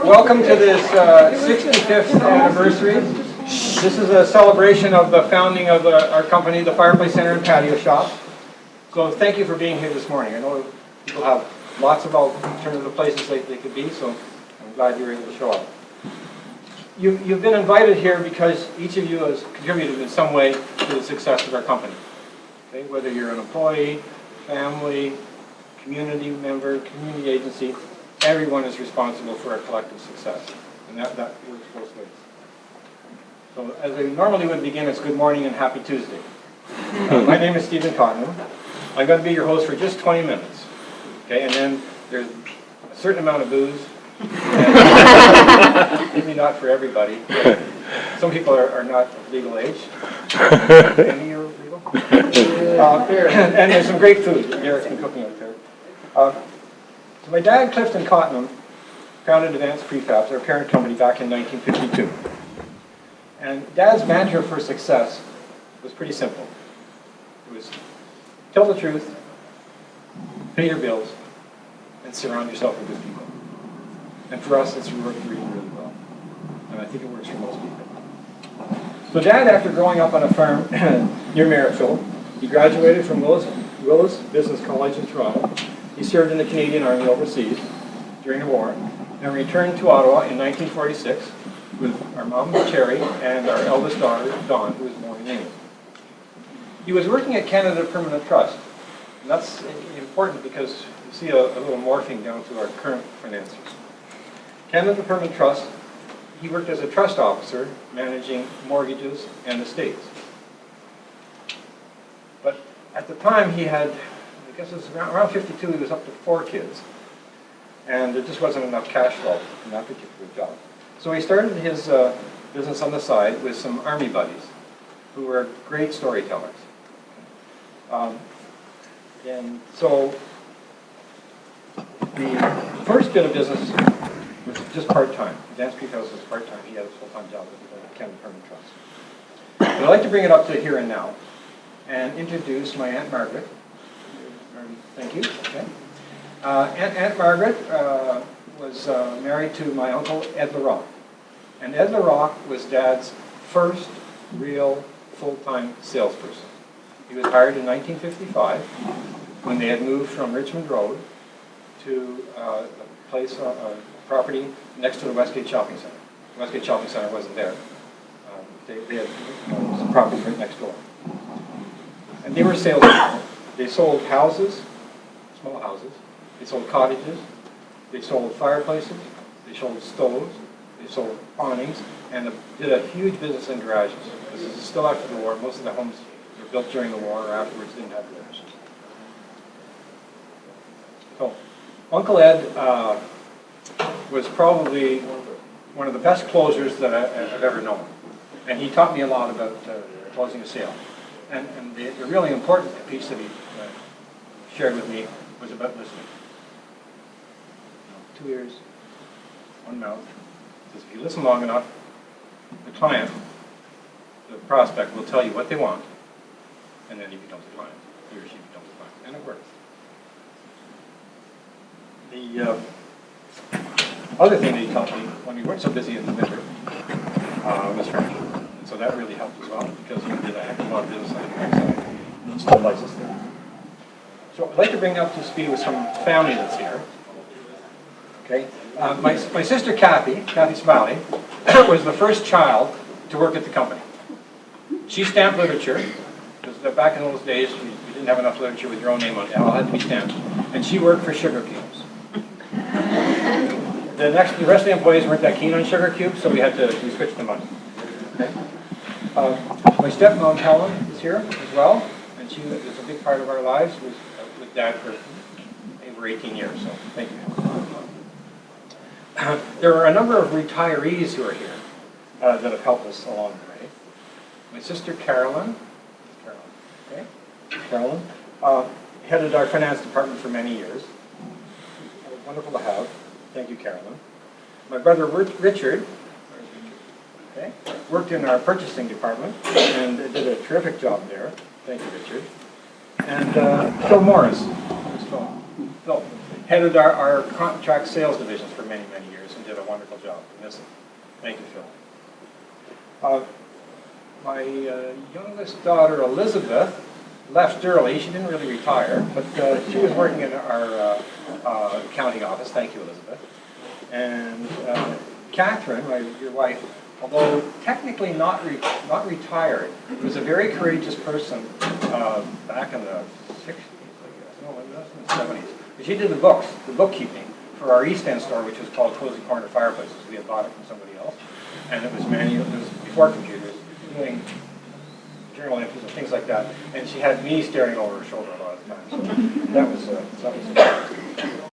Welcome to this 65th anniversary. This is a celebration of the founding of our company, the Fireplace Center and Patio Shop. So thank you for being here this morning. I know people have lots of alternative places they could be, so I'm glad you were able to show up. You've been invited here because each of you has contributed in some way to the success of our company. Okay? Whether you're an employee, family, community member, community agency, everyone is responsible for our collective success. And that works both ways. So as I normally would begin, it's good morning and happy Tuesday. My name is Stephen Cottenham. I'm going to be your host for just 20 minutes. Okay, and then there's a certain amount of booze. Maybe not for everybody. Some people are not of legal age. Any are legal? And there's some great food. Garrett's been cooking out there. So my dad, Clifton Cottenham, founded Advanced Prefabs, our parent company, back in 1952. And Dad's mantra for success was pretty simple. It was tell the truth, pay your bills, and surround yourself with good people. And for us, it's worked really, really well. And I think it works for most people. So Dad, after growing up on a farm near Merrittville, he graduated from Willis Business College in Toronto. He served in the Canadian Army overseas during the war, and returned to Ottawa in 1946 with our mom, Terry, and our eldest daughter, Dawn, who was born in England. He was working at Canada Permanent Trust, and that's important because you see a little morphing down to our current financiers. Canada Permanent Trust, he worked as a trust officer managing mortgages and estates. But at the time he had, I guess it was around 52, he was up to 4 kids. And there just wasn't enough cash flow in that particular job. So he started his business on the side with some army buddies who were great storytellers. And so the first bit of business was just part-time. Advanced Prefabs was part-time. He had a full-time job with the Canada Permanent Trust. But I'd like to bring it up to here and now and introduce my Aunt Margaret. Thank you. Okay. Aunt Margaret was married to my uncle Ed LaRock. And Ed LaRock was Dad's first real full-time salesperson. He was hired in 1955 when they had moved from Richmond Road to a place, a property next to the Westgate Shopping Center. The Westgate Shopping Center wasn't there. They had some property right next door. And they were salesmen. They sold houses, small houses. They sold cottages. They sold fireplaces. They sold stoves. They sold awnings. And did a huge business in garages. This is still after the war. Most of the homes were built during the war or afterwards didn't have garages. So, Uncle Ed was probably one of the best closers that I've ever known. And he taught me a lot about closing a sale. And the really important piece that he shared with me was about listening. 2 ears, 1 mouth. Because if you listen long enough, the client, the prospect, will tell you what they want, and then he becomes a client. He or she becomes a client. And it works. The other thing that he taught me, when we weren't so busy in the winter, was French. And so that really helped as well, because he did a heck of a lot of business on the outside. He still likes us there. So I'd like to bring you up to speed with some family that's here. Okay, my sister Kathy Smiley, was the first child to work at the company. She stamped literature, because back in those days we didn't have enough literature with your own name on it. It all had to be stamped. And she worked for sugar cubes. The rest of the employees weren't that keen on sugar cubes, so we switched to money. Okay. My stepmom Helen is here as well, and she was a big part of our lives. She was with Dad for over 18 years, so thank you. There are a number of retirees who are here that have helped us along the way. My sister Carolyn, headed our finance department for many years. Wonderful to have. Thank you, Carolyn. My brother Richard, worked in our purchasing department and did a terrific job there. Thank you, Richard. And Phil Morris, Phil, headed our contract sales divisions for many, many years and did a wonderful wonderful job. Miss it. Thank you, Phil. My youngest daughter, Elizabeth, left early. She didn't really retire, but she was working in our county office. Thank you, Elizabeth. And Catherine, your wife, although technically not retired, was a very courageous person back in the 60s, I guess. No, in the 70s. She did the books, the bookkeeping for our East End store, which was called Cozy Corner Fireplaces. We had bought it from somebody else, and it was manual. It was before computers, doing journal entries and things like that. And she had me staring over her shoulder a lot of the time. So that was